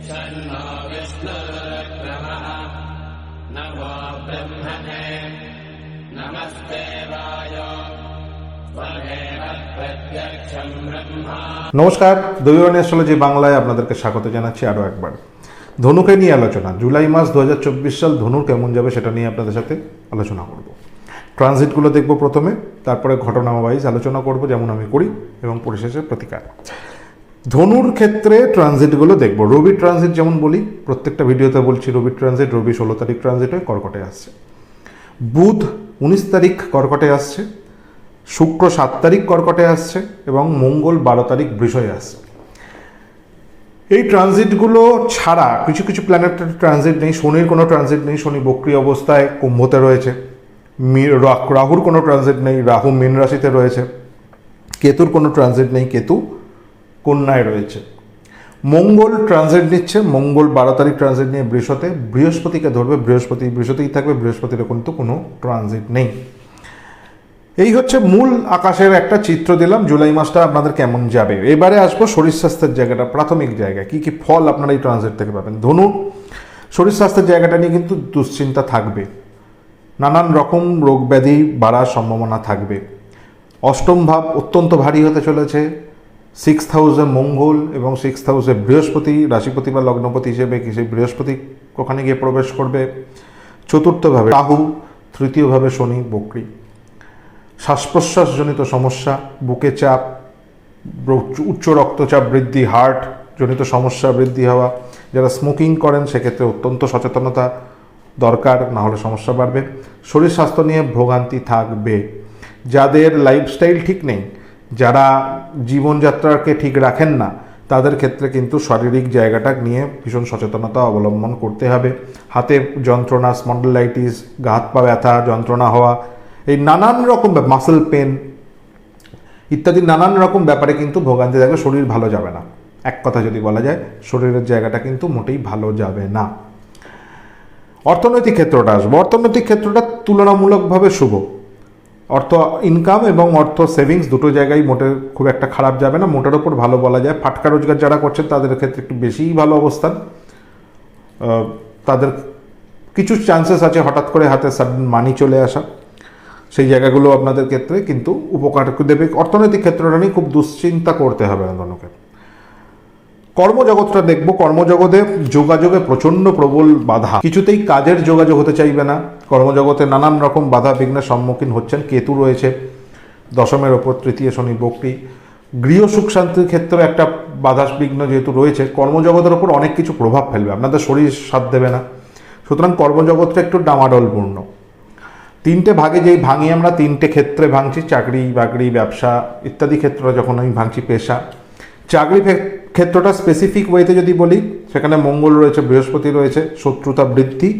शन्नो विष्णुरुक्रमः नमो ब्रह्मणे नमस्ते वायो त्वमेव प्रत्यक्षं ब्रह्मा। নমস্কার, দৈবানী অ্যাস্ট্রোলজি বাংলায় আপনাদেরকে স্বাগত জানাচ্ছি আরও একবার। ধনুকে নিয়ে আলোচনা, জুলাই মাস 2024 সাল ধনুর কেমন যাবে সেটা নিয়ে আপনাদের সাথে আলোচনা করব। ট্রানজিটগুলো দেখব প্রথমে, তারপরে ঘটনা ওয়াইজ আলোচনা করব যেমন আমি করি, এবং পরিশেষে প্রতিকার। ধনুর ক্ষেত্রে ট্রানজিটগুলো দেখব। রবি ট্রানজিট যেমন বলি, প্রত্যেকটা ভিডিওতে বলছি রবি ট্রানজিট। রবি 16 তারিখ ট্রানজিট হয়ে কর্কটে আসছে, বুধ 19 তারিখ কর্কটে আসছে, শুক্র 7 তারিখ কর্কটে আসছে এবং মঙ্গল 12 তারিখ বৃষয়ে আসছে। এই ট্রানজিটগুলো ছাড়া কিছু কিছু প্ল্যানেটের ট্রানজিট নেই। শনির কোনো ট্রানজিট নেই, শনি বক্রী অবস্থায় কুম্ভতে রয়েছে। রাহুর কোনো ট্রানজিট নেই, রাহু মীন রাশিতে রয়েছে। কেতুর কোনো ট্রানজিট নেই, কেতু কন্যায় রয়েছে। মঙ্গল ট্রানজিট নিচ্ছে, মঙ্গল 12 তারিখ ট্রানজিট নিয়ে বৃষতে। বৃহস্পতিকে ধরবে, বৃহস্পতি বৃষতেই থাকবে, বৃহস্পতির কিন্তু কোনো ট্রানজিট নেই। এই হচ্ছে মূল আকাশের একটা চিত্র দিলাম জুলাই মাসটা আপনাদের কেমন যাবে। এবারে আসবো শরীর স্বাস্থ্যের জায়গাটা, প্রাথমিক জায়গা, কি কি ফল আপনারা এই ট্রানজিট থেকে পাবেন। ধনু শরীর স্বাস্থ্যের জায়গাটা নিয়ে কিন্তু দুশ্চিন্তা থাকবে, নানান রকম রোগ ব্যাধি বাড়ার সম্ভাবনা থাকবে। অষ্টম ভাব অত্যন্ত ভারী হতে চলেছে। 6th হাউসে মঙ্গল এবং 6th হাউসে বৃহস্পতি, রাশিপতি বা লগ্নপতি হিসেবে সেই বৃহস্পতি ওখানে গিয়ে প্রবেশ করবে। চতুর্থভাবে রাহু, তৃতীয়ভাবে শনি বক্রী। শ্বাস প্রশ্বাসজনিত সমস্যা, বুকে চাপ, উচ্চ রক্তচাপ বৃদ্ধি, হার্ট জনিত সমস্যা বৃদ্ধি হওয়া। যারা স্মোকিং করেন সেক্ষেত্রে অত্যন্ত সচেতনতা দরকার, না হলে সমস্যা বাড়বে। শরীর স্বাস্থ্য নিয়ে ভোগান্তি থাকবে। যাদের লাইফস্টাইল ঠিক নেই, যারা জীবনযাত্রাকে ঠিক রাখেন না, তাদের ক্ষেত্রে কিন্তু শারীরিক জায়গাটা নিয়ে ভীষণ সচেতনতা অবলম্বন করতে হবে। হাতে যন্ত্রণা, স্পন্ডলাইটিস, গা হাত পা ব্যথা, যন্ত্রণা হওয়া, এই নানান রকম মাসেল পেন ইত্যাদি নানান রকম ব্যাপারে কিন্তু ভোগান্তি থাকবে। শরীর ভালো যাবে না, এক কথা যদি বলা যায়, শরীরের জায়গাটা কিন্তু মোটেই ভালো যাবে না। অর্থনৈতিক ক্ষেত্রটা আসবো। অর্থনৈতিক ক্ষেত্রটা তুলনামূলকভাবে শুভ। অর্থ ইনকাম এবং অর্থ সেভিংস দুটো জায়গায় মোটে খুব একটা খারাপ যাবে না, মোটের ওপর ভালো বলা যায়। ফাটকা রোজগার যারা করছেন তাদের ক্ষেত্রে একটু বেশিই ভালো অবস্থান। তাদের কিছু চান্সেস আছে হঠাৎ করে হাতে সাডেন মানি চলে আসা, সেই জায়গাগুলো আপনাদের ক্ষেত্রে কিন্তু উপকার দেবে। অর্থনৈতিক ক্ষেত্রটা নিয়ে খুব দুশ্চিন্তা করতে হবে না ধনুকে। কর্মজগৎটা দেখব। কর্মজগতে যোগাযোগে প্রচণ্ড প্রবল বাধা, কিছুতেই কাজের যোগাযোগ হতে চাইবে না। কর্মজগতে নানান রকম বাধা বিঘ্নের সম্মুখীন হচ্ছেন। কেতু রয়েছে দশমের ওপর, তৃতীয় শনি বক্রী। গৃহ সুখ শান্তির ক্ষেত্রে একটা বাধা বিঘ্ন যেহেতু রয়েছে, কর্মজগতের ওপর অনেক কিছু প্রভাব ফেলবে, আপনাদের শরীর সাথ দেবে না। সুতরাং কর্মজগৎটা একটু ডামাডোলপূর্ণ। তিনটে ভাগে যেই ভাঙি আমরা, তিনটে ক্ষেত্রে ভাঙছি, চাকরি বাকরি ব্যবসা ইত্যাদি ক্ষেত্র যখন আমি ভাঙছি, পেশা। চাকরি ক্ষেত্রটা স্পেসিফিক ওয়েতে যদি বলি, সেখানে মঙ্গল রয়েছে, বৃহস্পতি রয়েছে, শত্রুতা বৃদ্ধি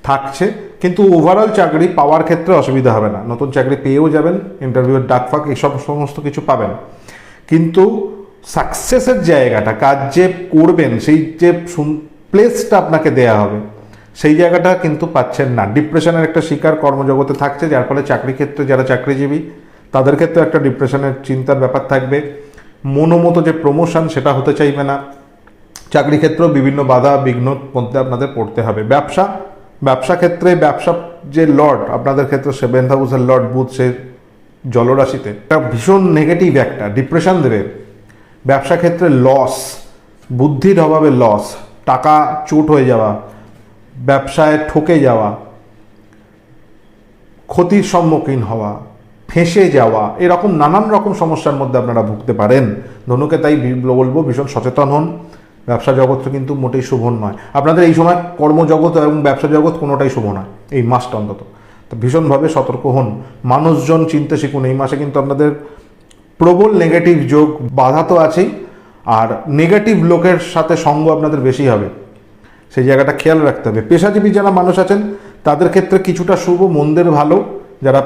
থাকছে, কিন্তু ওভারঅল চাকরি পাওয়ার ক্ষেত্রে অসুবিধা হবে না। নতুন চাকরি পেয়েও যাবেন, ইন্টারভিউয়ের ডাকফাক এইসব সমস্ত কিছু পাবেন, কিন্তু সাকসেসের জায়গাটা, কাজ যে করবেন সেই যে প্লেসটা আপনাকে দেয়া হবে, সেই জায়গাটা কিন্তু পাচ্ছেন না। ডিপ্রেশনের একটা শিকার কর্মজগতে থাকছে, যার ফলে চাকরি ক্ষেত্রে যারা চাকরিজীবী তাদের ক্ষেত্রে একটা ডিপ্রেশনের চিন্তার ব্যাপার থাকবে। মনোমতো যে প্রমোশন সেটা হতে চাইবে না। চাকরি ক্ষেত্রেও বিভিন্ন বাধা বিঘ্ন মধ্যে আপনাদের পড়তে হবে। ব্যবসা ক্ষেত্রে, ব্যবসা যে লর্ড আপনাদের ক্ষেত্রে 7th হাউসের লর্ড বুধ, সে জলরাশিতে, একটা ভীষণ নেগেটিভ একটা ডিপ্রেশন দেবে। ব্যবসা ক্ষেত্রে লস, বুদ্ধির অভাবে লস, টাকা চোট হয়ে যাওয়া, ব্যবসায় ঠকে যাওয়া, ক্ষতির সম্মুখীন হওয়া, ফেঁসে যাওয়া, এরকম নানান রকম সমস্যার মধ্যে আপনারা ভুগতে পারেন। ধনুকে তাই বলবো ভীষণ সচেতন হন। ব্যবসা জগৎটা কিন্তু মোটেই শুভ নয় আপনাদের এই সময়। কর্মজগৎ এবং ব্যবসা জগৎ কোনোটাই শুভ নয় এই মাসটা অন্তত, তো ভীষণভাবে সতর্ক হন। মানুষজন চিনতে শিখুন। এই মাসে কিন্তু আপনাদের প্রবল নেগেটিভ যোগ, বাধা তো আছেই, আর নেগেটিভ লোকের সাথে সঙ্গ আপনাদের বেশি হবে, সেই জায়গাটা খেয়াল রাখতে হবে। পেশাজীবী যারা মানুষ আছেন তাদের ক্ষেত্রে কিছুটা শুভ, মন্দের ভালো। যারা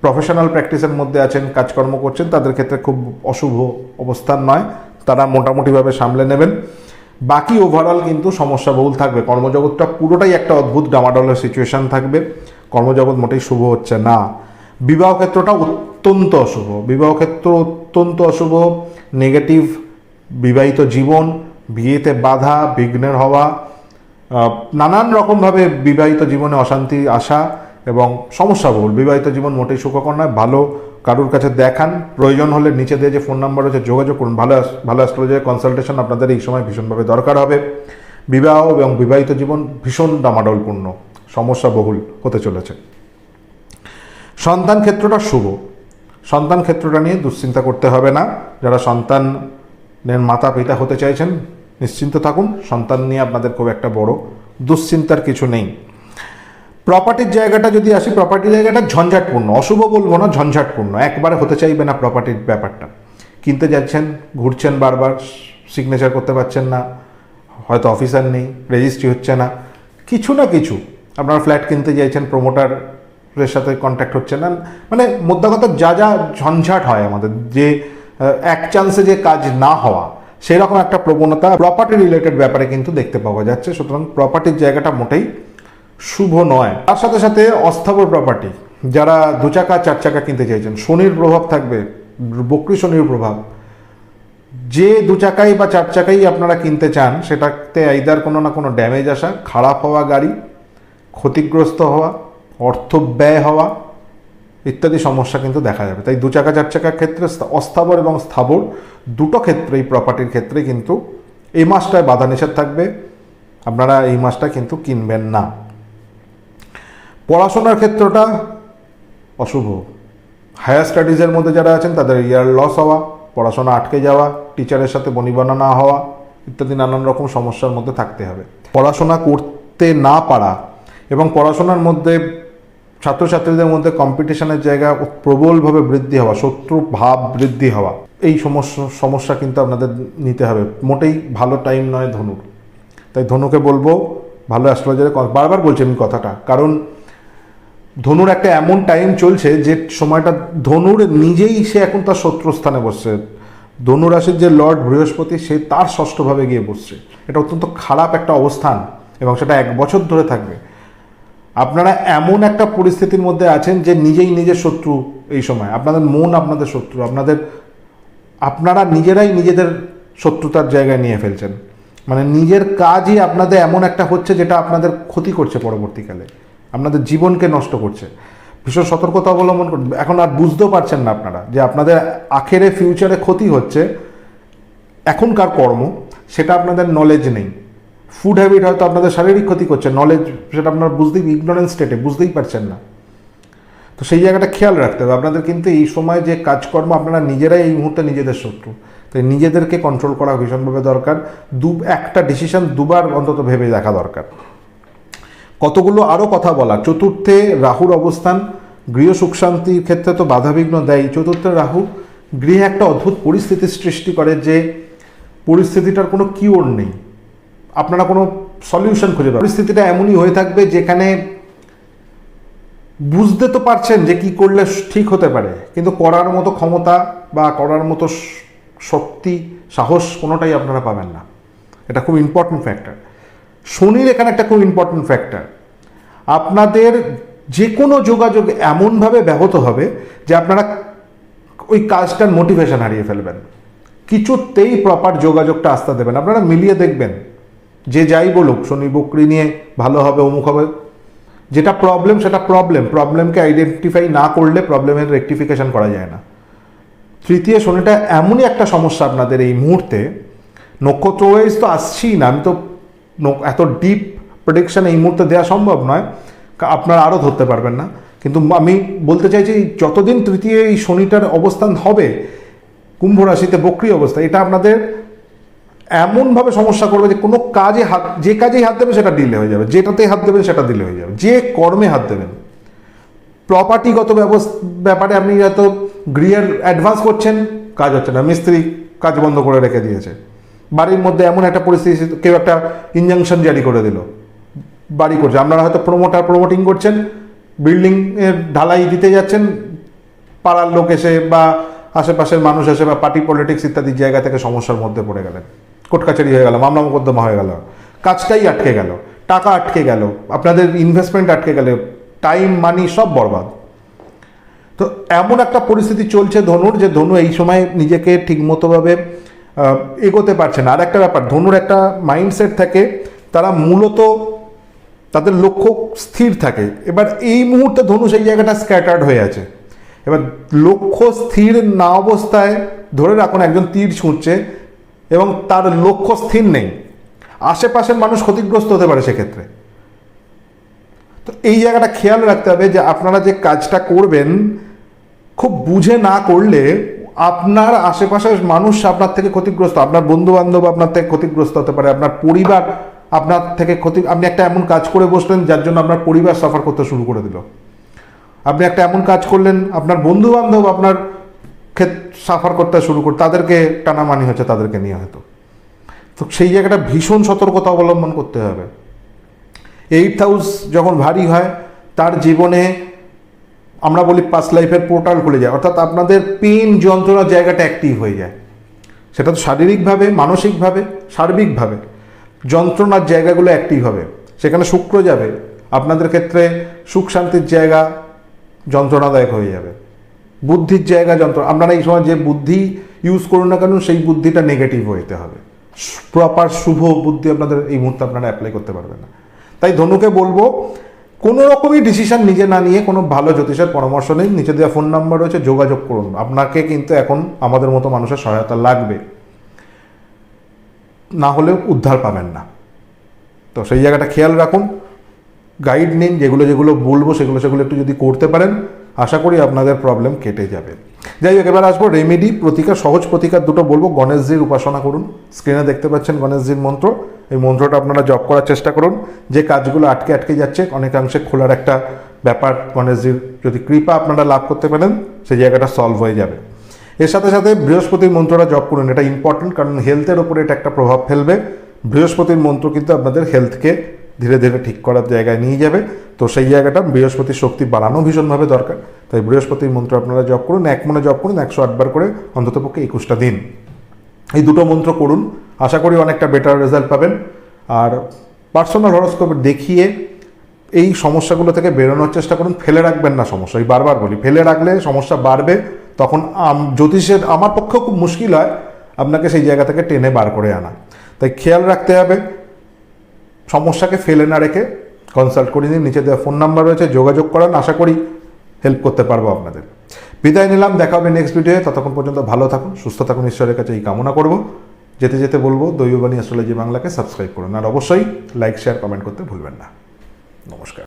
প্রফেশনাল প্র্যাকটিসের মধ্যে আছেন, কাজকর্ম করছেন, তাদের ক্ষেত্রে খুব অশুভ অবস্থান নয়, তারা মোটামুটিভাবে সামলে নেবেন। বাকি ওভারঅল কিন্তু সমস্যা বহুল থাকবে। কর্মজগৎটা পুরোটাই একটা অদ্ভুত ডামাডোলের সিচুয়েশান থাকবে, কর্মজগৎ মোটেই শুভ হচ্ছে না। বিবাহ ক্ষেত্রটা অত্যন্ত অশুভ, বিবাহ ক্ষেত্র অত্যন্ত অশুভ, নেগেটিভ বিবাহিত জীবন, বিয়েতে বাধা বিঘ্নের হওয়া, নানান রকমভাবে বিবাহিত জীবনে অশান্তি আসা এবং সমস্যাবহুল। বিবাহিত জীবন মোটেই সুখকর নয়। ভালো কারুর কাছে দেখান, প্রয়োজন হলে নিচে দিয়ে যে ফোন নাম্বার আছে যোগাযোগ করুন। ভালো অ্যাস্ট্রোলজার কনসালটেশন আপনাদের এই সময় ভীষণভাবে দরকার হবে। বিবাহ এবং বিবাহিত জীবন ভীষণ ডামাডোলপূর্ণ, সমস্যাবহুল হতে চলেছে। সন্তান ক্ষেত্রটা শুভ, সন্তান ক্ষেত্রটা নিয়ে দুশ্চিন্তা করতে হবে না। যারা সন্তানের মাতা পিতা হতে চাইছেন নিশ্চিন্ত থাকুন, সন্তান নিয়ে আপনাদের খুব একটা বড় দুশ্চিন্তার কিছু নেই। প্রপার্টির জায়গাটা যদি আসি, প্রপার্টির জায়গাটা ঝঞ্ঝাটপূর্ণ, অশুভ বলবো না, ঝঞ্ঝাটপূর্ণ। একবারে হতে চাইবে না প্রপার্টির ব্যাপারটা। কিনতে যাচ্ছেন, ঘুরছেন বারবার, সিগনেচার করতে পারছেন না, হয়তো অফিসার নেই, রেজিস্ট্রি হচ্ছে না, কিছু না কিছু। আপনারা ফ্ল্যাট কিনতে চাইছেন, প্রমোটারের সাথে কন্ট্যাক্ট হচ্ছে না, মানে মোদ্দা কথা যা যা ঝঞ্ঝাট হয় আমাদের, যে এক চান্সে যে কাজ না হওয়া, সেরকম একটা প্রবণতা প্রপার্টি রিলেটেড ব্যাপারে কিন্তু দেখতে পাওয়া যাচ্ছে। সুতরাং প্রপার্টির জায়গাটা মোটেই শুভ নয়। তার সাথে সাথে অস্থাবর প্রপার্টি, যারা 2 চাকা 4 চাকা কিনতে চাইছেন, শনির প্রভাব থাকবে, বক্রী শনির প্রভাব। যে 2 চাকাই বা 4 চাকাই আপনারা কিনতে চান, সেটাতে আইদার কোনো না কোনো ড্যামেজ আসা, খারাপ হওয়া গাড়ি, ক্ষতিগ্রস্ত হওয়া, অর্থ ব্যয় হওয়া ইত্যাদি সমস্যা কিন্তু দেখা যাবে। তাই 2 চাকা 4 চাকার ক্ষেত্রে অস্থাবর এবং স্থাবর দুটো ক্ষেত্রেই, প্রপার্টির ক্ষেত্রে কিন্তু এই মাসটায় বাধা নিষেধ থাকবে। আপনারা এই মাসটা কিন্তু কিনবেন না। পড়াশোনার ক্ষেত্রটা অশুভ। হায়ার স্টাডিজের মধ্যে যারা আছেন তাদের ইয়ার লস হওয়া, পড়াশোনা আটকে যাওয়া, টিচারের সাথে বনিবনা না হওয়া ইত্যাদি নানান রকম সমস্যার মধ্যে থাকতে হবে। পড়াশোনা করতে না পারা এবং পড়াশোনার মধ্যে ছাত্রছাত্রীদের মধ্যে কম্পিটিশনের জায়গা প্রবলভাবে বৃদ্ধি হওয়া, শত্রু ভাব বৃদ্ধি হওয়া, এই সমস্যা কিন্তু আপনাদের নিতে হবে। মোটেই ভালো টাইম নয় ধনুর। তাই ধনুকে বলবো ভালো অ্যাস্ট্রোলজারে, বারবার বলছি আমি কথাটা, কারণ ধনুর একটা এমন টাইম চলছে যে সময়টা ধনুর নিজেই সে এখন তার শত্রুস্থানে বসছে। ধনু রাশির যে লর্ড বৃহস্পতি, সে তার ষষ্ঠভাবে গিয়ে বসছে। এটা অত্যন্ত খারাপ একটা অবস্থান এবং সেটা 1 বছর ধরে থাকবে। আপনারা এমন একটা পরিস্থিতির মধ্যে আছেন যে নিজেই নিজের শত্রু। এই সময় আপনাদের মন আপনাদের শত্রু, আপনারা নিজেরাই নিজেদের শত্রুতার জায়গায় নিয়ে ফেলছেন। মানে নিজের কাজই আপনাদের এমন একটা হচ্ছে যেটা আপনাদের ক্ষতি করছে, পরবর্তীকালে আপনাদের জীবনকে নষ্ট করছে। ভীষণ সতর্কতা অবলম্বন করতে, এখন আর বুঝতেও পারছেন না আপনারা যে আপনাদের আখেরে ফিউচারে ক্ষতি হচ্ছে। এখনকার কর্ম সেটা আপনাদের নলেজ নেই। ফুড হ্যাবিট হয়তো আপনাদের শারীরিক ক্ষতি করছে, নলেজ সেটা আপনারা ইগনোরেন্স স্টেটে বুঝতেই পারছেন না। তো সেই জায়গাটা খেয়াল রাখতে হবে আপনাদের। কিন্তু এই সময় যে কাজকর্ম, আপনারা নিজেরাই এই মুহূর্তে নিজেদের শত্রু। তাই নিজেদেরকে কন্ট্রোল করা ভীষণভাবে দরকার। একটা ডিসিশন 2 বার অন্তত ভেবে দেখা দরকার। কতগুলো আরও কথা বলা। চতুর্থে রাহুর অবস্থান গৃহ সুখ শান্তির ক্ষেত্রে তো বাধাবিঘ্ন দেয়। চতুর্থে রাহু গৃহে একটা অদ্ভুত পরিস্থিতির সৃষ্টি করে, যে পরিস্থিতিটার কোনো কিওর নেই, আপনারা কোনো সলিউশন খুঁজে পাবেন। পরিস্থিতিটা এমনই হয়ে থাকবে যেখানে বুঝতে তো পারছেন যে কি করলে ঠিক হতে পারে, কিন্তু করার মতো ক্ষমতা বা করার মতো শক্তি, সাহস কোনোটাই আপনারা পাবেন না। এটা খুব ইম্পর্টেন্ট ফ্যাক্টর। শনির এখানে একটা খুব ইম্পর্টেন্ট ফ্যাক্টর। আপনাদের যে কোনো যোগাযোগ এমনভাবে ব্যাহত হবে যে আপনারা ওই কাজটার মোটিভেশন হারিয়ে ফেলবেন। কিছুতেই প্রপার যোগাযোগটা আসতে দেবেন। আপনারা মিলিয়ে দেখবেন, যে যাই বলুক শনি বকরি নিয়ে ভালো হবে, অমুক হবে, যেটা প্রবলেম সেটা প্রবলেমকে আইডেন্টিফাই না করলে প্রবলেমের রেকটিফিকেশন করা যায় না। তৃতীয় শনিটা এমনই একটা সমস্যা আপনাদের এই মুহূর্তে, নক্ষত্র ওয়াইজ তো আসছেই না, আমি তো এত ডিপ প্রেডিকশন এই মুহূর্তে দেওয়া সম্ভব নয়, আপনারা আরও ধরতে পারবেন না। কিন্তু আমি বলতে চাইছি, যতদিন তৃতীয় এই শনিটার অবস্থান হবে কুম্ভ রাশিতে বক্রী অবস্থা, এটা আপনাদের এমনভাবে সমস্যা করবে যে কোনো কাজে যে কাজেই হাত দেবেন সেটা ডিলে হয়ে যাবে, যেটাতেই হাত দেবেন সেটা ডিলে হয়ে যাবে, যে কর্মে হাত দেবেন। প্রপার্টিগত ব্যাপারে আপনি হয়তো গৃহের অ্যাডভান্স করছেন, কাজ হচ্ছে না, মিস্ত্রি কাজ বন্ধ করে রেখে দিয়েছে। বাড়ির মধ্যে এমন একটা পরিস্থিতি, কেউ একটা ইনজাংশন জারি করে দিল, বাড়ি করছে, আপনারা হয়তো প্রমোটিং করছেন, বিল্ডিংয়ের ঢালাই দিতে যাচ্ছেন, পাড়ার লোক এসে বা আশেপাশের মানুষ এসে বা পার্টি পলিটিক্স ইত্যাদি জায়গা থেকে সমস্যার মধ্যে পড়ে গেলেন, কোর্ট কাছারি হয়ে গেল, মামলা মোকদ্দমা হয়ে গেল, কাজটাই আটকে গেল, টাকা আটকে গেল, আপনাদের ইনভেস্টমেন্ট আটকে গেল, টাইম মানি সব বরবাদ। তো এমন একটা পরিস্থিতি চলছে ধনুর, যে ধনু এই সময় নিজেকে ঠিকমতোভাবে এগোতে পারছে না। আর একটা ব্যাপার, ধনুর একটা মাইন্ডসেট থাকে, তারা মূলত তাদের লক্ষ্য স্থির থাকে। এবার এই মুহূর্তে ধনু সেই জায়গাটা স্ক্যাটার্ড হয়ে আছে। এবার লক্ষ্য স্থির না অবস্থায় ধরে রাখুন একজন তীর ছুঁড়ছে এবং তার লক্ষ্য স্থির নেই, আশেপাশের মানুষ ক্ষতিগ্রস্ত হতে পারে সেক্ষেত্রে। তো এই জায়গাটা খেয়াল রাখতে হবে যে আপনারা যে কাজটা করবেন খুব বুঝে না করলে আপনার আশেপাশের মানুষ আপনার থেকে ক্ষতিগ্রস্ত, আপনার বন্ধু বান্ধব আপনার থেকে ক্ষতিগ্রস্ত হতে পারে, আপনার পরিবার আপনার থেকে আপনি একটা এমন কাজ করে বসলেন যার জন্য আপনার পরিবার সাফার করতে শুরু করে দিল। আপনি একটা এমন কাজ করলেন আপনার বন্ধু বান্ধব আপনার সাফার করতে শুরু করে, তাদেরকে টানামানি হচ্ছে তাদেরকে নিয়ে হয়তো। তো সেই জায়গাটা ভীষণ সতর্কতা অবলম্বন করতে হবে। 8th হাউস যখন ভারী হয় তার জীবনে আমরা বলি পাস্ট লাইফের পোর্টাল খুলে যায়, অর্থাৎ আপনাদের পেন যন্ত্রণার জায়গাটা অ্যাক্টিভ হয়ে যায়। সেটা তো শারীরিকভাবে, মানসিকভাবে, সার্বিকভাবে যন্ত্রণার জায়গাগুলো অ্যাক্টিভ হবে। সেখানে শুক্র যাবে, আপনাদের ক্ষেত্রে সুখ শান্তির জায়গা যন্ত্রণাদায়ক হয়ে যাবে। বুদ্ধির জায়গা আপনারা এই সময় যে বুদ্ধি ইউজ করুন না কেন সেই বুদ্ধিটা নেগেটিভ হইতে হবে। প্রপার শুভ বুদ্ধি আপনাদের এই মুহূর্তে আপনারা অ্যাপ্লাই করতে পারবেন না। তাই ধনুকে বলবো কোনো রকমই ডিসিশন নিজে না নিয়ে কোনো ভালো জ্যোতিষের পরামর্শ নেই। নিচে দেওয়া ফোন নাম্বার রয়েছে, যোগাযোগ করুন। আপনাকে কিন্তু এখন আমাদের মতো মানুষের সহায়তা লাগবে, না হলে উদ্ধার পাবেন না। তো সেই জায়গাটা খেয়াল রাখুন, গাইড নিন, যেগুলো যেগুলো বলবো সেগুলো একটু যদি করতে পারেন আশা করি আপনাদের প্রবলেম কেটে যাবে। যাই হোক, এবার আসবো রেমেডি, প্রতিকার। সহজ প্রতিকার দুটো বলবো। গণেশজির উপাসনা করুন। স্ক্রিনে দেখতে পাচ্ছেন গণেশজির মন্ত্র, এই মন্ত্রটা আপনারা জপ করার চেষ্টা করুন। যে কাজগুলো আটকে যাচ্ছে অনেকাংশে খোলার একটা ব্যাপার, গণেশজির যদি কৃপা আপনারা লাভ করতে পারেন সেই জায়গাটা সলভ হয়ে যাবে। এর সাথে সাথে বৃহস্পতির মন্ত্রটা জপ করুন, এটা ইম্পর্টেন্ট, কারণ হেলথের ওপরে এটা একটা প্রভাব ফেলবে। বৃহস্পতির মন্ত্র কিন্তু আপনাদের হেলথকে ধীরে ধীরে ঠিক করার জায়গায় নিয়ে যাবে। তো সেই জায়গাটা বৃহস্পতির শক্তি বাড়ানো ভীষণভাবে দরকার। তাই বৃহস্পতির মন্ত্র আপনারা জপ করুন, এক মনে জপ করুন 108 বার করে, অন্ততপক্ষে 21টা দিন এই দুটো মন্ত্র করুন। আশা করি অনেকটা বেটার রেজাল্ট পাবেন। আর পার্সোনাল হরোস্কোপ দেখিয়ে এই সমস্যাগুলো থেকে বেরোনোর চেষ্টা করুন। ফেলে রাখবেন না সমস্যা, এই বারবার বলি, ফেলে রাখলে সমস্যা বাড়বে। তখন জ্যোতিষের আমার পক্ষেও খুব মুশকিল হয় আপনাকে সেই জায়গা থেকে টেনে বার করে আনা। তাই খেয়াল রাখতে হবে, সমস্যাকে ফেলে না রেখে কনসাল্ট করে নিন। নিচে দেওয়া ফোন নাম্বার রয়েছে, যোগাযোগ করান। আশা করি হেল্প করতে পারবো আপনাদের। বিদায় নিলাম, দেখা হবে নেক্সট ভিডিওয়ে। ততক্ষণ পর্যন্ত ভালো থাকুন, সুস্থ থাকুন, ঈশ্বরের কাছে এই কামনা করব। যেতে যেতে বলবো দৈববাণী অ্যাস্ট্রোলজি বাংলাকে সাবস্ক্রাইব করুন, আর অবশ্যই লাইক, শেয়ার, কমেন্ট করতে ভুলবেন না। নমস্কার।